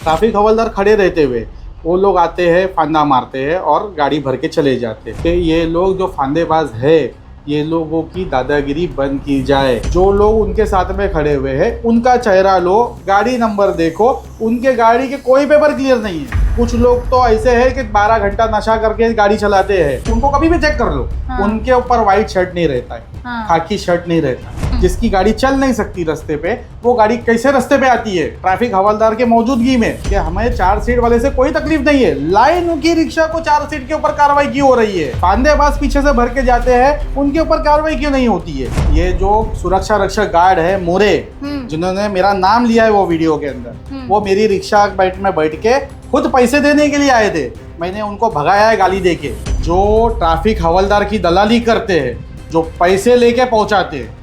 Traffic हवलदार खड़े रहते हुए वो लोग आते हैं, फांदा मारते हैं और गाड़ी भर के चले जाते हैं। ये लोग जो फांदेबाज है, ये लोगों की दादागिरी बंद की जाए। जो लोग उनके साथ में खड़े हुए हैं उनका चेहरा लो, गाड़ी नंबर देखो, उनके गाड़ी के कोई पेपर क्लियर नहीं है। कुछ लोग तो ऐसे हैं कि 12 घंटा नशा करके गाड़ी चलाते हैं, उनको कभी भी चेक कर लो। हाँ। उनके ऊपर व्हाइट शर्ट नहीं रहता है, हाँ। खाकी शर्ट नहीं रहता। जिसकी गाड़ी चल नहीं सकती रास्ते पे, वो गाड़ी कैसे रास्ते पे आती है? ट्रैफिक हवलदार के मौजूदगी में। कि हमें 4 सीट वाले से कोई तकलीफ नहीं है, लाइन की रिक्शा को 4 सीट के ऊपर कार्रवाई क्यों हो रही है? फांदेबाज पीछे से भर के जाते हैं, उनके ऊपर कार्रवाई क्यों नहीं होती है? ये जो सुरक्षा रक्षक गार्ड है मोरे, जिन्होंने मेरा नाम लिया है वो वीडियो के अंदर, वो मेरी रिक्शा में बैठ के खुद पैसे देने के लिए आए थे। मैंने उनको भगाया है गाली देके। जो ट्रैफिक हवलदार की दलाली करते हैं, जो पैसे लेके पहुंचाते हैं,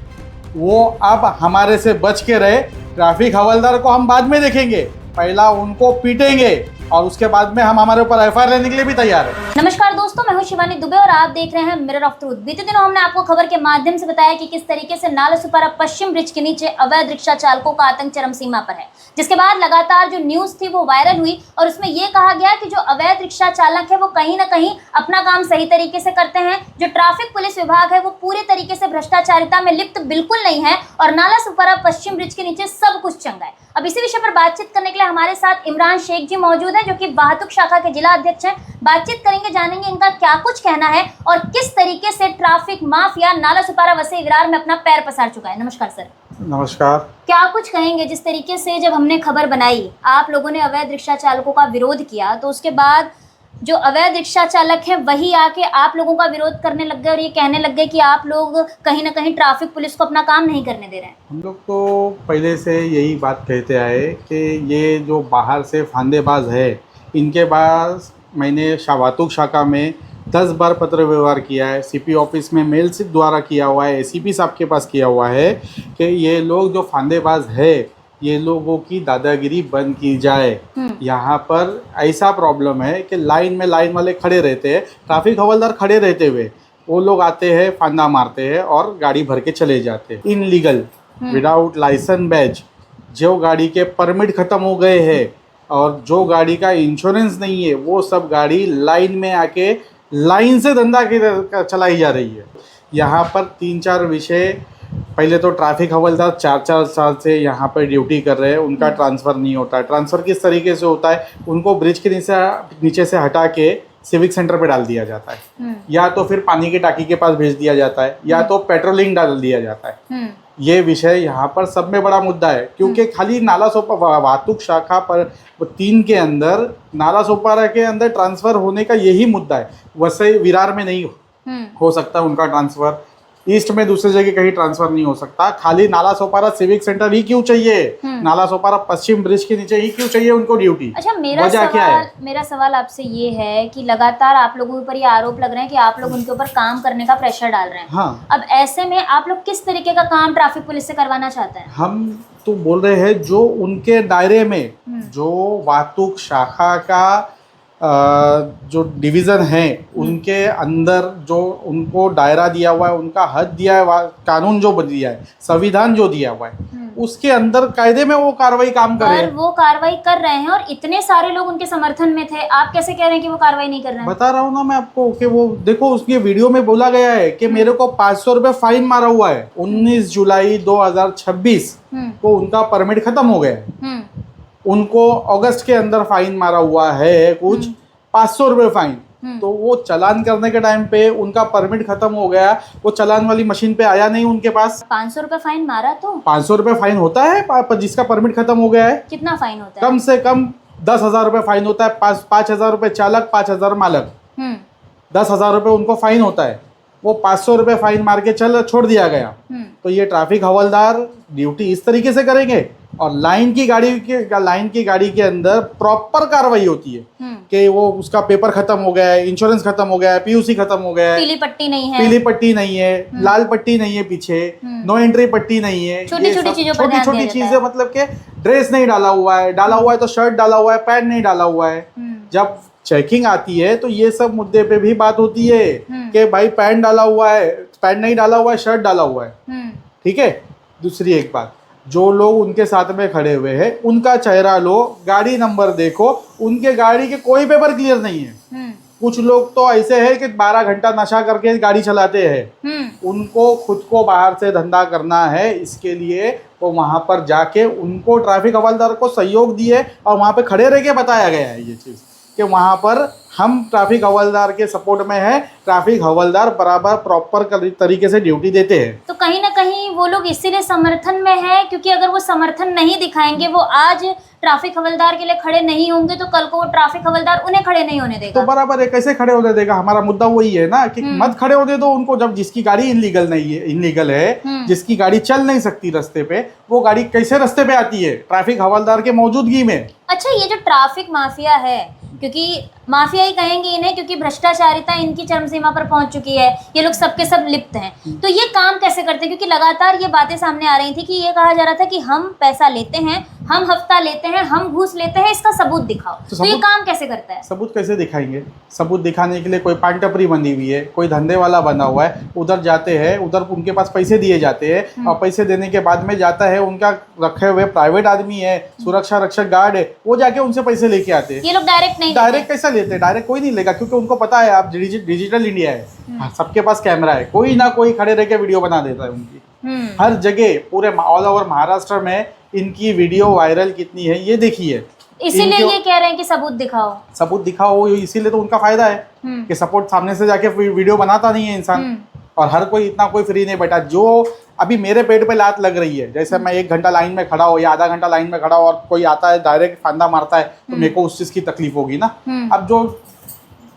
वो अब हमारे से बच के रहे। ट्रैफिक हवलदार को हम बाद में देखेंगे, पहला उनको पीटेंगे और उसके बाद में हम हमारे ऊपर एफआईआर लेने के लिए भी तैयार है। नमस्कार दोस्तों, मैं हूं शिवानी दुबे और आप देख रहे हैं मिरर ऑफ ट्रूथ। बीते दिनों हमने आपको खबर के माध्यम से बताया कि किस तरीके से नालासोपारा पश्चिम ब्रिज के नीचे अवैध रिक्शा चालकों का आतंक चरम सीमा पर है, जिसके बाद लगातार जो न्यूज थी वो वायरल हुई और उसमें यह कहा गया कि जो अवैध रिक्शा चालक है वो कहीं ना कहीं अपना काम सही तरीके से करते हैं। जो ट्रैफिक पुलिस विभाग है वो पूरे तरीके से भ्रष्टाचारिता में लिप्त बिल्कुल नहीं है और नालासोपारा पश्चिम ब्रिज के नीचे सब कुछ चंगा है। अब इसी विषय पर बातचीत करने के लिए हमारे साथ इमरान शेख जी मौजूद है, जो कि वाहतुक शाखा के जिला अध्यक्ष हैं। बातचीत करेंगे, जानेंगे इनका क्या कुछ कहना है और किस तरीके से ट्रैफिक माफिया नालासोपारा वसई विरार में अपना पैर पसार चुका है। नमस्कार सर। नमस्कार। क्या कुछ कहेंगे? जिस तरीके से जब हमने खबर बनाई, आप लोगों ने अवैध रिक्शा चालकों का विरोध किया, तो उसके बाद जो अवैध रिक्शा चालक है वही आके आप लोगों का विरोध करने लग गए और ये कहने लग गए कि आप लोग कहीं ना कहीं ट्रैफिक पुलिस को अपना काम नहीं करने दे रहे हैं। हम लोग तो पहले से यही बात कहते आए कि ये जो बाहर से फांदेबाज है, इनके पास मैंने वाहतुक शाखा में 10 बार पत्र व्यवहार किया है, सीपी ऑफिस में मेल से द्वारा किया हुआ है, एसीपी साहब के पास किया हुआ है कि ये लोग जो फांदेबाज है, ये लोगों की दादागिरी बंद की जाए। यहाँ पर ऐसा प्रॉब्लम है कि लाइन वाले खड़े रहते हैं, ट्रैफिक हवलदार खड़े रहते हुए वो लोग आते हैं, फांदा मारते हैं और गाड़ी भर के चले जाते हैं इनलीगल, विदाउट लाइसेंस बैज। जो गाड़ी के परमिट ख़त्म हो गए हैं और जो गाड़ी का इंश्योरेंस नहीं है, वो सब गाड़ी लाइन में आके लाइन से धंधा की चलाई जा रही है। यहाँ पर 3-4 विषय। पहले तो ट्रैफिक हवलदार 4-4 साल से यहाँ पर ड्यूटी कर रहे हैं, उनका ट्रांसफ़र नहीं होता है। ट्रांसफ़र किस तरीके से होता है? उनको ब्रिज के नीचे से हटा के सिविक सेंटर पे डाल दिया जाता है, या तो फिर पानी की टाकी के पास भेज दिया जाता है, या तो पेट्रोलिंग डाल दिया जाता है। ये विषय यहाँ पर सब में बड़ा मुद्दा है, क्योंकि खाली नालासोपारा वाहतुक शाखा पर 3 के अंदर नालासोपारा के अंदर ट्रांसफ़र होने का यही मुद्दा है। वसई विरार में नहीं हो सकता उनका ट्रांसफ़र, ईस्ट में दूसरी जगह कहीं ट्रांसफर नहीं हो सकता। खाली नालासोपारा सिविक सेंटर ही क्यों चाहिए? नालासोपारा पश्चिम ब्रिज के नीचे ही क्यों चाहिए उनको ड्यूटी? अच्छा, मेरा सवाल आपसे ये है कि लगातार आप लोगों के ऊपर ये आरोप लग रहे हैं कि आप लोग उनके ऊपर काम करने का प्रेशर डाल रहे हैं। हाँ। अब ऐसे में आप लोग किस तरीके का काम ट्रैफिक पुलिस से करवाना चाहते हैं? हम तो बोल रहे हैं जो उनके दायरे में जो वाहतुक शाखा का जो डिवीज़न है उनके अंदर जो उनको दायरा दिया हुआ है, उनका हद दिया है, कानून जो दिया है, संविधान जो दिया हुआ है, उसके अंदर कायदे में वो कार्रवाई काम करे। और वो कार्रवाई कर रहे हैं और इतने सारे लोग उनके समर्थन में थे, आप कैसे कह रहे हैं कि वो कार्रवाई नहीं कर रहे हैं? बता रहा हूँ ना मैं आपको कि वो देखो, उसके वीडियो में बोला गया है कि मेरे को 500 रुपये फाइन मारा हुआ है। 19 जुलाई 2026 को उनका परमिट खत्म हो गया है, उनको अगस्त के अंदर फाइन मारा हुआ है कुछ 500 रुपये फाइन। तो वो चलान करने के टाइम पे उनका परमिट खत्म हो गया, वो चलान वाली मशीन पे आया नहीं उनके पास। 500 रुपये फाइन मारा तो 500 रुपये फाइन होता है जिसका परमिट खत्म हो गया है। कितना फाइन होता है? कम से कम 10,000 रुपये फाइन होता है। 5,000 रुपये चालक, 5,000 मालक, 10,000 रुपये उनको फाइन होता है। वो 500 रुपये फाइन मार के छोड़ दिया गया। तो ये ट्रैफिक हवलदार ड्यूटी इस तरीके से करेंगे और लाइन की गाड़ी के अंदर प्रॉपर कार्रवाई होती है कि वो उसका पेपर खत्म हो गया है, इंश्योरेंस खत्म हो गया है, पीयूसी खत्म हो गया है, पीली पट्टी नहीं है, लाल पट्टी नहीं है पीछे, नो एंट्री पट्टी नहीं है, छोटी छोटी चीजें, मतलब कि ड्रेस नहीं डाला हुआ है तो शर्ट डाला हुआ है, पैंट नहीं डाला हुआ है। जब चेकिंग आती है तो ये सब मुद्दे पे भी बात होती है कि भाई पैंट नहीं डाला हुआ है, शर्ट डाला हुआ है। ठीक है। दूसरी एक बात, जो लोग उनके साथ में खड़े हुए हैं उनका चेहरा लो, गाड़ी नंबर देखो, उनके गाड़ी के कोई पेपर क्लियर नहीं है। कुछ लोग तो ऐसे हैं कि 12 घंटा नशा करके गाड़ी चलाते हैं। उनको खुद को बाहर से धंधा करना है, इसके लिए वो वहाँ पर जाके उनको ट्रैफिक हवलदार को सहयोग दिए और वहाँ पे खड़े रह के बताया गया है ये चीज़ कि वहाँ पर हम ट्रैफिक हवलदार के सपोर्ट में है, ट्रैफिक हवलदार बराबर प्रॉपर तरीके से ड्यूटी देते हैं। तो कहीं ना कहीं वो लोग इसीलिए समर्थन में है, क्योंकि अगर वो समर्थन नहीं दिखाएंगे, वो आज ट्रैफिक हवलदार के लिए खड़े नहीं होंगे, तो कल को वो ट्रैफिक हवलदार उन्हें खड़े नहीं होने देगा। तो बराबर है, कैसे खड़े होने देगा? हमारा मुद्दा वही है ना कि मत खड़े होने दो उनको। जब जिसकी गाड़ी इनलीगल है, जिसकी गाड़ी चल नहीं सकती रास्ते पे, वो गाड़ी कैसे रास्ते पे आती है? ट्रैफिक हवलदार के मौजूदगी में। अच्छा, ये जो ट्रैफिक माफिया है, क्योंकि माफिया ही कहेंगे इन्हें, क्योंकि भ्रष्टाचारिता इनकी चरम सीमा पर पहुंच चुकी है, ये लोग सबके सब लिप्त हैं, तो ये काम कैसे करते हैं? क्योंकि लगातार ये बातें सामने आ रही थी कि ये कहा जा रहा था कि हम पैसा लेते हैं, हम हफ्ता लेते हैं, हम घूस लेते हैं, इसका सबूत दिखाओ। तो ये काम कैसे करता है? सबूत कैसे दिखाएंगे? सबूत दिखाने के लिए कोई पान टपरी बनी हुई है, कोई धंधे वाला बना हुआ है, उधर जाते हैं, उधर उनके पास पैसे दिए जाते हैं और पैसे देने के बाद में जाता है उनका रखे हुए प्राइवेट आदमी है, सुरक्षा रक्षक गार्ड है, वो जाके उनसे पैसे लेके आते हैं। ये लोग डायरेक्ट नहीं, डायरेक्ट कैसे लेते हैं? डायरेक्ट कोई नहीं लेगा, क्योंकि उनको पता है आप डिजिटल इंडिया है, सबके पास कैमरा है, कोई ना कोई खड़े रह के वीडियो बना देता है उनकी। हर जगह पूरे ऑल ओवर महाराष्ट्र में इनकी वीडियो वायरल कितनी है ये देखिए। इसीलिए ये कह रहे हैं कि सबूत दिखाओ, सबूत दिखाओ, इसीलिए तो उनका फायदा है कि सपोर्ट सामने से जाके वीडियो बनाता नहीं है इंसान। और हर कोई इतना कोई फ्री नहीं बैठा। जो अभी मेरे पेट पे लात लग रही है, जैसे मैं 1 घंटा लाइन में खड़ा हो या आधा घंटा लाइन में खड़ा हो और कोई आता है डायरेक्ट फांदा मारता है, तो मेरे को उस चीज़ की तकलीफ होगी ना। अब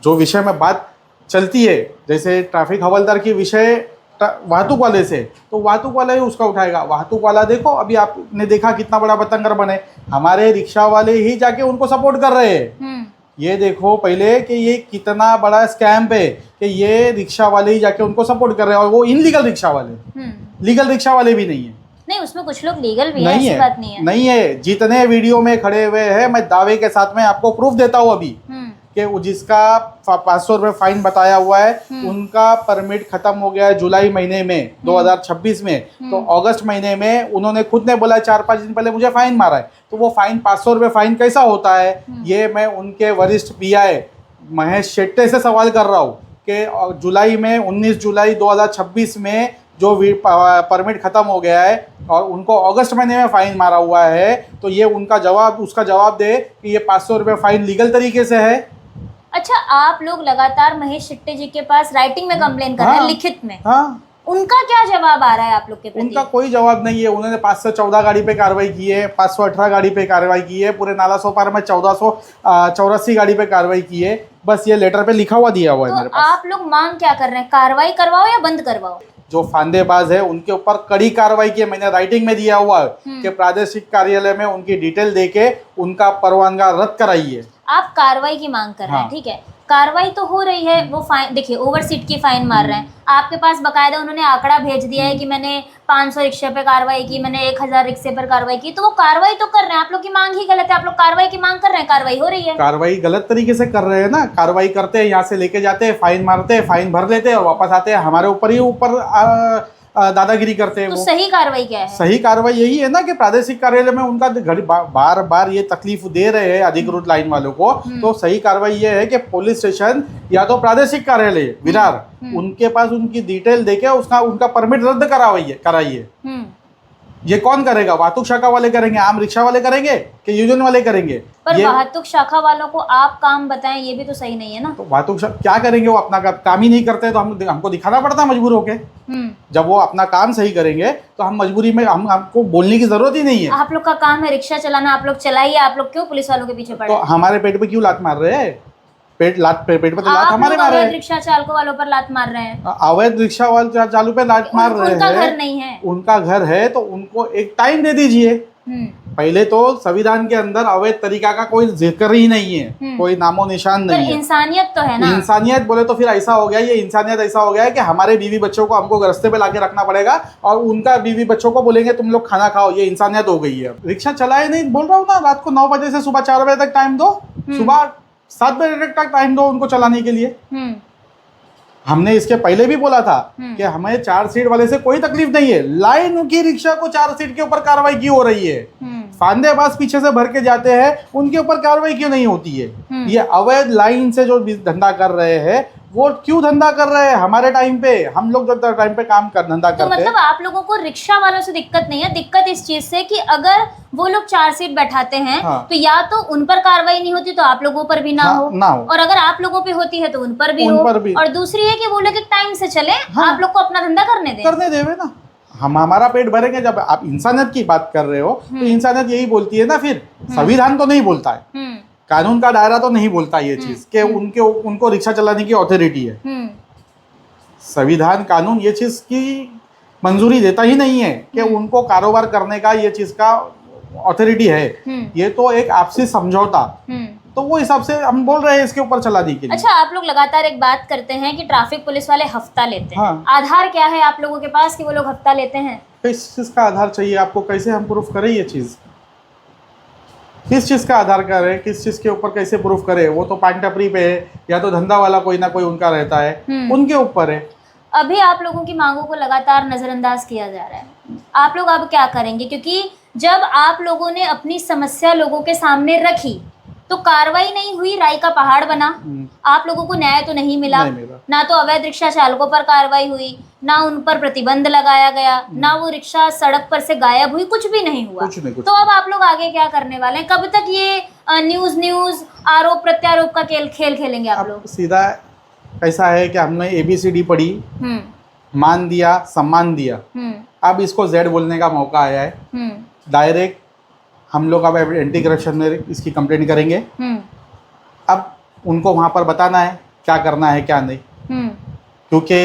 जो विषय में बात चलती है, जैसे ट्रैफिक हवलदार की विषय वाहतूक वाले से, तो वाहतूक वाला ही उसका उठाएगा। वाहतूक वाला देखो, अभी आपने देखा कितना बड़ा बतंगर बने, हमारे रिक्शा वाले ही जाके उनको सपोर्ट कर रहे हैं। ये देखो पहले कि ये कितना बड़ा स्कैम है कि ये रिक्शा वाले ही जाके उनको सपोर्ट कर रहे हैं, और वो इनलीगल रिक्शा वाले, लीगल रिक्शा वाले भी नहीं है। नहीं, उसमें कुछ लोग लीगल भी हैं, ऐसी बात नहीं है। नहीं है, जितने वीडियो में खड़े हुए हैं, मैं दावे के साथ में आपको प्रूफ देता हूँ अभी कि जिसका 500 रुपये फाइन बताया हुआ है, उनका परमिट खत्म हो गया है जुलाई महीने में 2026 में। तो अगस्त महीने में उन्होंने खुद ने बोला 4-5 दिन पहले मुझे फाइन मारा है। तो वो फाइन 500 रुपये फाइन कैसा होता है, ये मैं उनके वरिष्ठ पीआई महेश शेट्टे से सवाल कर रहा हूँ कि जुलाई में 19 जुलाई 2026 में जो परमिट खत्म हो गया है और उनको अगस्त महीने में फाइन मारा हुआ है, तो ये उसका जवाब दे कि ये 500 रुपये फाइन लीगल तरीके से है। अच्छा, आप लोग लगातार महेश शेट्टे जी के पास राइटिंग में कंप्लेन कर रहे हैं, लिखित में। हाँ, उनका क्या जवाब आ रहा है आप लोग के प्रति? उनका कोई जवाब नहीं है। उन्होंने 514 गाड़ी पे कार्रवाई की है, 518 गाड़ी पे कार्रवाई की है, पूरे नाला सोपारा में 1484 गाड़ी पे कार्रवाई की है। बस ये लेटर पे लिखा हुआ दिया हुआ है मेरे पास। आप लोग मांग क्या कर रहे हैं? कार्रवाई करवाओ या बंद करवाओ? जो फांदेबाज है उनके ऊपर कड़ी कार्रवाई की, मैंने राइटिंग में दिया हुआ है कि प्रादेशिक कार्यालय में उनकी डिटेल देके उनका परवानगा रद्द कराइए। आप कार्रवाई की मांग कर रहे हैं, ठीक है, कार्रवाई तो हो रही है। वो फाइन देखिए, ओवरसीट की फाइन मार रहे हैं। आपके पास बकायदा उन्होंने आंकड़ा भेज दिया है कि मैंने 500 रिक्शे पे कार्रवाई की, मैंने 1000 रिक्शे पर कार्रवाई की, तो वो कार्रवाई तो कर रहे हैं। आप लोग की मांग ही गलत है, आप लोग कार्रवाई की मांग कर रहे हैं, कार्रवाई हो रही है। कार्रवाई गलत तरीके से कर रहे हैं ना, कार्रवाई करते हैं, यहाँ से लेके जाते हैं, फाइन मारते हैं, फाइन भर लेते हैं और वापस आते हैं, हमारे ऊपर ही दादागिरी करते हैं। तो वो सही कार्रवाई क्या है? सही कार्रवाई यही है ना कि प्रादेशिक कार्यालय में उनका बार बार ये तकलीफ दे रहे हैं अधिकृत लाइन वालों को। तो सही कार्रवाई ये है कि पुलिस स्टेशन या तो प्रादेशिक कार्यालय विरार उनके पास उनकी डिटेल देके उनका परमिट रद्द कराइए। ये कौन करेगा? वाहतुक शाखा वाले करेंगे, आम रिक्शा वाले करेंगे कि यूनियन वाले करेंगे? पर वाहतुक शाखा वालों को आप काम बताएं, ये भी तो सही नहीं है ना। तो वाहतुक क्या करेंगे? वो अपना काम ही नहीं करते, तो हमको दिखाना पड़ता है मजबूर होके। जब वो अपना काम सही करेंगे तो हम मजबूरी में हमको बोलने की जरूरत ही नहीं है। आप लोग का काम है रिक्शा चलाना, आप लोग चलाइए, आप लोग क्यों पुलिस वालों के पीछे पड़े? तो हमारे पेट पे क्यों लात मार रहे हैं? पेट पे तो लात हमारे मार रहे हैं। रिक्शा चालकों वालों पर लात मार रहे हैं। अवैध रिक्शा वाले चालू पे लात मार रहे हैं। उनका घर नहीं है, उनका घर है तो उनको एक टाइम दे दीजिए। पहले तो संविधान के अंदर अवैध तरीका का कोई जिक्र ही नहीं है, कोई नामो निशान नहीं है। इंसानियत तो है ना। इंसानियत बोले तो फिर ऐसा हो गया, ये इंसानियत ऐसा हो गया है कि हमारे बीवी बच्चों को हमको रास्ते पे लाके रखना पड़ेगा और उनका बीवी बच्चों को बोलेंगे तुम लोग खाना खाओ। ये इंसानियत हो गई है। रिक्शा चलाए नहीं, बोल रहा हूँ ना, रात को 9 बजे से सुबह 4 बजे तक टाइम दो, सुबह 7 बजे तक टाइम दो उनको चलाने के लिए। हमने इसके पहले भी बोला था कि हमें 4 सीट वाले से कोई तकलीफ नहीं है, लाइन की रिक्शा को 4 सीट के ऊपर कार्रवाई क्यों हो रही है? फांदेबाज पीछे से भर के जाते हैं, उनके ऊपर कार्रवाई क्यों नहीं होती है? ये अवैध लाइन से जो धंधा कर रहे हैं वो क्यों धंधा कर रहे हैं? हमारे टाइम पे, हम लोग जब टाइम पे काम कर धंधा तो करते मतलब आप लोगों को रिक्शा वालों से दिक्कत नहीं है, दिक्कत इस चीज से कि अगर वो लोग 4 सीट बैठाते हैं हाँ। तो या तो उन पर कार्रवाई नहीं होती तो आप लोगों पर भी ना हाँ, हो, ना हो। और अगर आप लोगों पे होती है तो उन पर भी उन हो, पर भी। और दूसरी है कि वो लोग एक टाइम से चले, हाँ। आप लोग को अपना धंधा करने देवे ना, हम हमारा पेट भरेंगे। जब आप इंसानियत की बात कर रहे हो तो इंसानियत यही बोलती है ना, फिर संविधान तो नहीं बोलता है, कानून का दायरा तो नहीं बोलता ये चीज कि उनको रिक्शा चलाने की अथॉरिटी है। संविधान कानून ये चीज की मंजूरी देता ही नहीं है कि उनको कारोबार करने का ये चीज का अथॉरिटी है। ये तो एक आपसी समझौता, तो वो हिसाब से हम बोल रहे हैं इसके ऊपर चलाने के लिए। अच्छा, आप लोग लगातार एक बात करते हैं कि ट्रैफिक पुलिस वाले हफ्ता लेते हैं। हाँ। आधार क्या है आप लोगों के पास कि वो लोग हफ्ता लेते हैं? किस चीज का आधार चाहिए आपको? कैसे हम प्रूफ करें ये चीज? किस चीज का आधार करें, किस चीज के ऊपर कैसे प्रूफ करें? वो तो पान टपरी पे है या तो धंधा वाला कोई ना कोई उनका रहता है, उनके ऊपर है। अभी आप लोगों की मांगों को लगातार नजरअंदाज किया जा रहा है, आप लोग अब क्या करेंगे? क्योंकि जब आप लोगों ने अपनी समस्या लोगों के सामने रखी तो कार्रवाई नहीं हुई, राई का पहाड़ बना, आप लोगों को न्याय तो नहीं मिला। ना तो अवैध रिक्शा चालकों पर कार्रवाई हुई, ना उन पर प्रतिबंध लगाया गया, ना वो रिक्शा सड़क पर से गायब हुई, कुछ भी नहीं हुआ। कुछ तो अब आप लोग आगे क्या करने वाले हैं? कब तक ये न्यूज आरोप प्रत्यारोप का खेल खेलेंगे आप लोग? सीधा ऐसा है कि हमने ABCD पढ़ी, मान दिया, सम्मान दिया, अब इसको Z बोलने का मौका आया है। डायरेक्ट हम लोग अब एंटी करप्शन में इसकी कंप्लेंट करेंगे। अब उनको वहाँ पर बताना है क्या करना है क्या नहीं, क्योंकि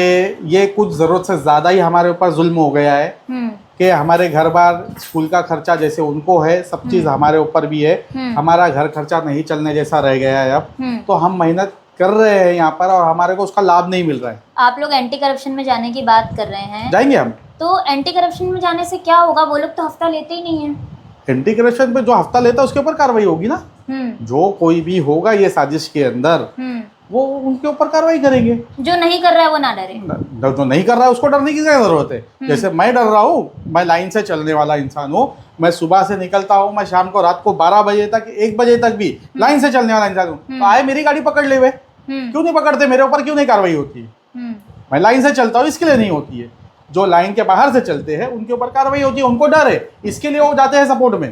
ये कुछ ज़रूरत से ज़्यादा ही हमारे ऊपर जुल्म हो गया है कि हमारे घर बार स्कूल का खर्चा जैसे उनको है, सब चीज़ हमारे ऊपर भी है, हमारा घर खर्चा नहीं चलने जैसा रह गया है अब। तो हम मेहनत कर रहे हैं यहाँ पर और हमारे को उसका लाभ नहीं मिल रहा है। आप लोग एंटी करप्शन में जाने की बात कर रहे हैं, जाएंगे हम। तो एंटी करप्शन में जाने से क्या होगा? वो लोग तो हफ्ता लेते ही नहीं है। एंटी करप्शन पे जो हफ्ता लेता है उसके ऊपर कार्रवाई होगी ना। जो कोई भी होगा ये साजिश के अंदर, वो उनके ऊपर कार्रवाई करेंगे। जो नहीं कर रहा है वो ना डरे। जो नहीं कर रहा है उसको डरने की क्या जरूरत है? जैसे मैं डर रहा हूँ, मैं लाइन से चलने वाला इंसान हूँ, मैं सुबह से निकलता हूँ, मैं शाम को रात को 12 बजे तक 1 बजे तक भी लाइन से चलने वाला इंसान हूँ। तो आए मेरी गाड़ी पकड़ ले, वे क्यों नहीं पकड़ते? मेरे ऊपर क्यों नहीं कार्रवाई होती है? मैं लाइन से चलता हूँ इसके लिए नहीं होती है। जो लाइन के बाहर से चलते हैं उनके ऊपर कार्रवाई होती है, उनको डर है, इसके लिए वो जाते हैं सपोर्ट में।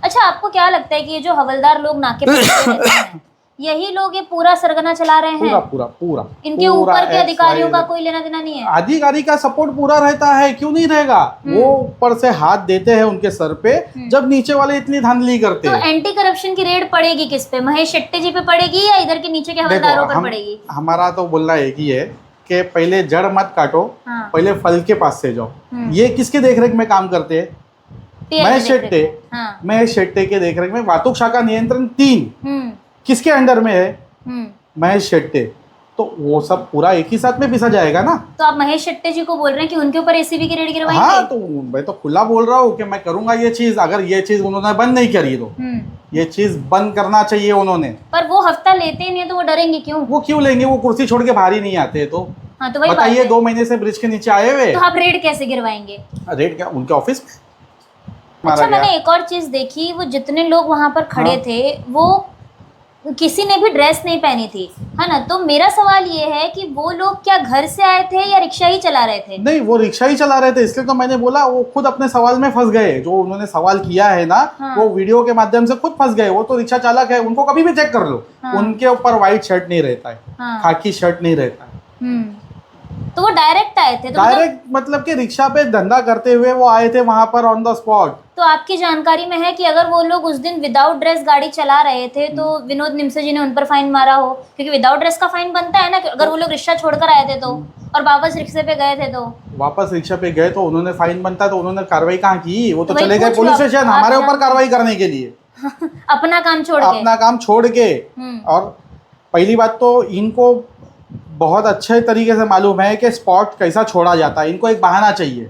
अच्छा, आपको क्या लगता है कि ये जो हवलदार लोग नाके पर रहते हैं, यही लोग ये पूरा सरगना चला रहे हैं? पूरा इनके ऊपर के अधिकारियों का कोई लेना देना नहीं है? अधिकारी का सपोर्ट पूरा रहता है, क्यों नहीं रहेगा? वो ऊपर से हाथ देते हैं उनके सर पे जब नीचे वाले इतनी धांधली करते हैं। तो एंटी करप्शन की रेड पड़ेगी किस पे? महेश शेट्टी जी पे पड़ेगी या इधर के नीचे के हवलदारों पर पड़ेगी? हमारा तो बोलना एक ही है कि पहले जड़ मत काटो, पहले फल के पास से जाओ। ये किसके देखरेख में काम करते हैं? महेश शेट्टी के देखरेख में। वातुक शाखा नियंत्रण 3 किसके अंडर में है? महेश शेट्टी। तो वो सब पूरा एक ही साथ में पिसा जाएगा ना। तो आप महेश शेट्टी जी को बोल रहे हैं कि उनके ऊपर ACB की रेड गिरवाएंगे? हाँ, तो मैं तो खुला बोल रहा हूँ कि मैं करूंगा ये चीज। अगर ये चीज उन्होंने बंद नहीं करी तो ये चीज बंद करना चाहिए उन्होंने। पर वो हफ्ता लेते ही नहीं तो वो डरेंगे क्यों? वो क्यों लेंगे? वो कुर्सी छोड़ के बाहर ही नहीं आते। तो हाँ, तो वही बताइए, 2 महीने से ब्रिज के नीचे आए हुए, तो आप रेड कैसे गिरवाएंगे? रेड क्या उनके ऑफिस में? अच्छा, मैंने एक और चीज देखी, वो जितने लोग वहां पर खड़े थे वो किसी ने भी ड्रेस नहीं पहनी थी, है ना? तो मेरा सवाल ये है कि वो लोग क्या घर से आए थे या रिक्शा ही चला रहे थे? नहीं, वो रिक्शा ही चला रहे थे, इसलिए तो मैंने बोला वो खुद अपने सवाल में फंस गए। जो उन्होंने सवाल किया है ना, वो वीडियो के माध्यम से खुद फंस गए। वो तो रिक्शा चालक है, उनको कभी भी चेक कर लो, उनके ऊपर व्हाइट शर्ट नहीं रहता है, खाकी शर्ट नहीं रहता है। तो वो डायरेक्ट आए थे? डायरेक्ट मतलब कि रिक्शा पे धंधा करते हुए वो आए थे वहां पर ऑन द स्पॉट। तो आपकी जानकारी में है कि अगर वो लोग उस दिन विदाउट ड्रेस गाड़ी चला रहे थे तो विनोद निमसे जी ने उन पर फाइन मारा हो? क्योंकि विदाउट ड्रेस का फाइन बनता है ना, अगर वो लोग रिक्शा छोड़कर आए थे तो, और वापस रिक्शे पे गए थे तो। वापस रिक्शा पे गए तो उन्होंने फाइन बनता, तो उन्होंने कार्रवाई कहाँ की? वो तो चले गए पुलिस स्टेशन हमारे ऊपर कार्रवाई करने के लिए। अपना काम छोड़ के। और पहली बात तो इनको बहुत अच्छे तरीके से मालूम है कि स्पॉट कैसा छोड़ा जाता है। इनको एक बहाना चाहिए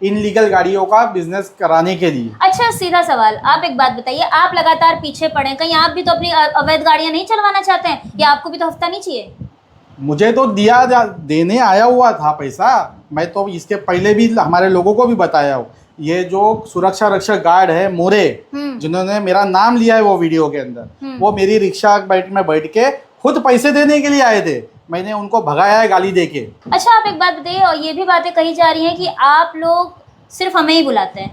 इनलीगल गाड़ियों का बिजनेस कराने के लिए। अच्छा, सीधा सवाल, आप एक बात बताइए, आप लगातार पीछे पड़े, कहीं आप भी तो अपनी अवैध गाड़ियां नहीं चलवाना चाहते हैं? या आपको भी तो हफ्ता नहीं चाहिए? मुझे तो देने आया हुआ था पैसा। मैं तो इसके पहले भी हमारे लोगों को भी बताया हूँ। ये जो सुरक्षा रक्षक गार्ड है मोरे, जिन्होंने मेरा नाम लिया है वो वीडियो के अंदर, वो मेरी रिक्शा में बैठ के खुद पैसे देने के लिए आए थे। मैंने उनको भगाया है गाली दे के। अच्छा, आप एक बात बताइए, और ये भी बातें कही जा रही हैं कि आप लोग सिर्फ हमें ही बुलाते हैं,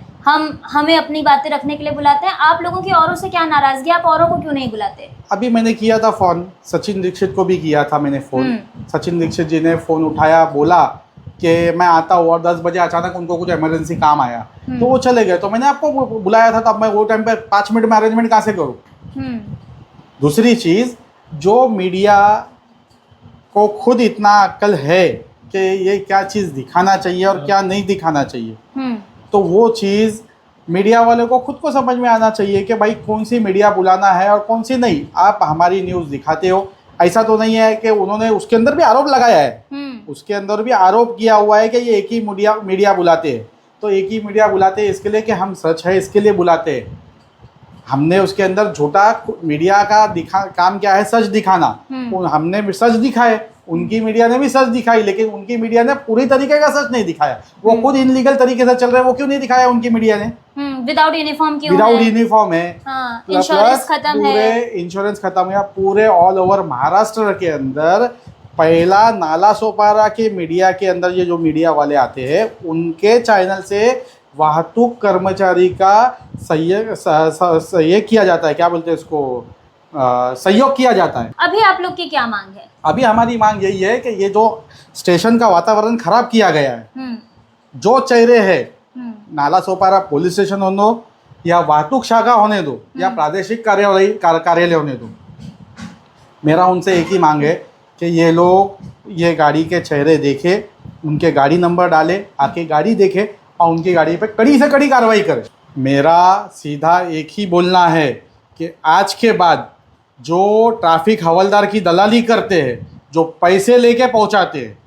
हमें अपनी बातें रखने के लिए बुलाते हैं। आप लोगों की औरों से क्या नाराजगी, आप औरों को क्यों नहीं बुलाते? अभी मैंने किया था फ़ोन, सचिन दीक्षित को भी किया था मैंने फ़ोन। सचिन दीक्षित जी ने फ़ोन उठाया, बोला कि मैं आता हूँ, और 10 बजे अचानक उनको कुछ इमरजेंसी काम आया तो वो चले गए। तो मैंने आपको बुलाया था, तो अब मैं वो टाइम पे 5 मिनट में अरेंजमेंट कहाँ से करूँ? दूसरी चीज़, जो मीडिया को खुद इतना अक्ल है कि ये क्या चीज़ दिखाना चाहिए और क्या नहीं दिखाना चाहिए, तो वो चीज़ मीडिया वाले को खुद को समझ में आना चाहिए कि भाई कौन सी मीडिया बुलाना है और कौन सी नहीं। आप हमारी न्यूज़ दिखाते हो, ऐसा तो नहीं है कि उन्होंने उसके अंदर भी आरोप लगाया है, उसके अंदर भी आरोप किया हुआ है कि ये एक ही मीडिया बुलाते हैं। तो एक ही मीडिया बुलाते हैं इसके लिए कि हम सच है इसके लिए बुलाते हैं। हमने उसके अंदर झूठा मीडिया का काम क्या है, सच दिखाना। हमने भी सच दिखाए, उनकी मीडिया ने भी सच दिखाई, लेकिन उनकी मीडिया ने पूरी तरीके का सच नहीं दिखाया। वो खुद इनलीगल तरीके से चल रहे हैं, वो क्यों नहीं दिखाया उनकी मीडिया ने? विदाउट यूनिफॉर्म क्यों? विदाउट यूनिफॉर्म है, इंश्योरेंस खत्म है, पूरे इंश्योरेंस खत्म है। पूरे ऑल ओवर महाराष्ट्र के अंदर पहला नालासोपारा के मीडिया के अंदर ये जो मीडिया वाले आते हैं उनके चैनल से वाहतूक कर्मचारी का सहयोग किया जाता है, क्या बोलते हैं इसको, सहयोग किया जाता है। अभी आप लोग की क्या मांग है? अभी हमारी मांग यही है कि ये जो स्टेशन का वातावरण खराब किया गया है, जो चेहरे हैं, नालासोपारा पुलिस स्टेशन होने दो या वाहतूक शाखा होने दो या प्रादेशिक कार्यालय होने दो, मेरा उनसे एक ही मांग है कि ये लोग ये गाड़ी के चेहरे देखे, उनके गाड़ी नंबर डाले, आके गाड़ी देखे और उनकी गाड़ी पे कड़ी से कड़ी कार्रवाई करें। मेरा सीधा एक ही बोलना है कि आज के बाद जो ट्रैफिक हवलदार की दलाली करते हैं, जो पैसे लेके पहुंचाते हैं,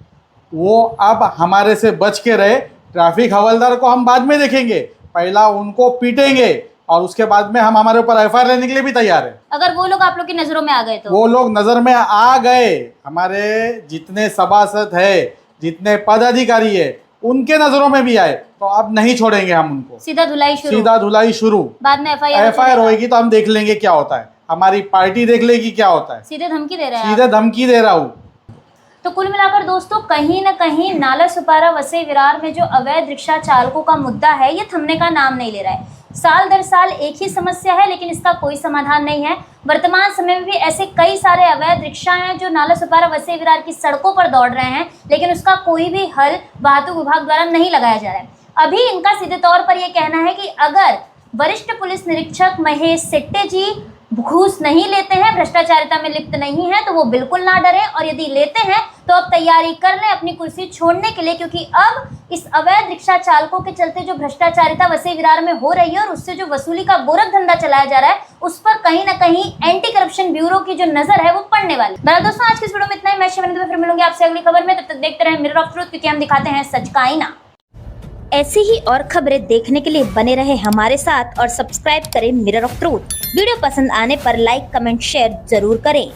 वो अब हमारे से बच के रहे। ट्रैफिक हवलदार को हम बाद में देखेंगे, पहला उनको पीटेंगे और उसके बाद में हम हमारे ऊपर एफआईआर लेने के लिए भी तैयार है। अगर वो लोग आप लोग की नजरों में आ गए तो? वो लोग नजर में आ गए, हमारे जितने सभासद है, जितने पदाधिकारी है, उनके नजरों में भी आए तो अब नहीं छोड़ेंगे हम उनको। सीधा धुलाई शुरू, बाद में एफआईआर होगी तो हम देख लेंगे क्या होता है, हमारी पार्टी देख लेगी क्या होता है। सीधे धमकी दे रहे हैं? सीधे धमकी दे रहा हूँ। तो कुल मिलाकर दोस्तों, कहीं न कहीं नालासोपारा वसई विरार में जो अवैध रिक्शा चालकों का मुद्दा है, ये थमने का नाम नहीं ले रहा है। साल दर साल एक ही समस्या है, लेकिन इसका कोई समाधान नहीं है। वर्तमान समय में भी ऐसे कई सारे अवैध रिक्शा हैं जो नालासोपारा वसई विरार की सड़कों पर दौड़ रहे हैं, लेकिन उसका कोई भी हल वाहतूक विभाग द्वारा नहीं लगाया जा रहा है। अभी इनका सीधे तौर पर यह कहना है कि अगर वरिष्ठ पुलिस निरीक्षक महेश सेट्टे जी घूस नहीं लेते हैं, भ्रष्टाचारिता में लिप्त नहीं है, तो वो बिल्कुल ना डरे, और यदि लेते हैं तो अब तैयारी कर लें अपनी कुर्सी छोड़ने के लिए, क्योंकि अब इस अवैध रिक्शा चालकों के चलते जो भ्रष्टाचारिता वसई विरार में हो रही है और उससे जो वसूली का गोरख धंधा चलाया जा रहा है, उस पर कहीं ना कहीं एंटी करप्शन ब्यूरो की जो नजर है वो पड़ने वाली। बहरहाल दोस्तों, आज की इस वीडियो में इतना ही। मैं शिवानी फिर मिलूंगी आपसे अगली खबर में। तब तक देखते रहें मिरर ऑफ ट्रूथ, क्योंकि हम दिखाते हैं सच का आईना। ऐसी ही और खबरें देखने के लिए बने रहे हमारे साथ और सब्सक्राइब करें मिरर ऑफ ट्रूथ। वीडियो पसंद आने पर लाइक, कमेंट, शेयर जरूर करें।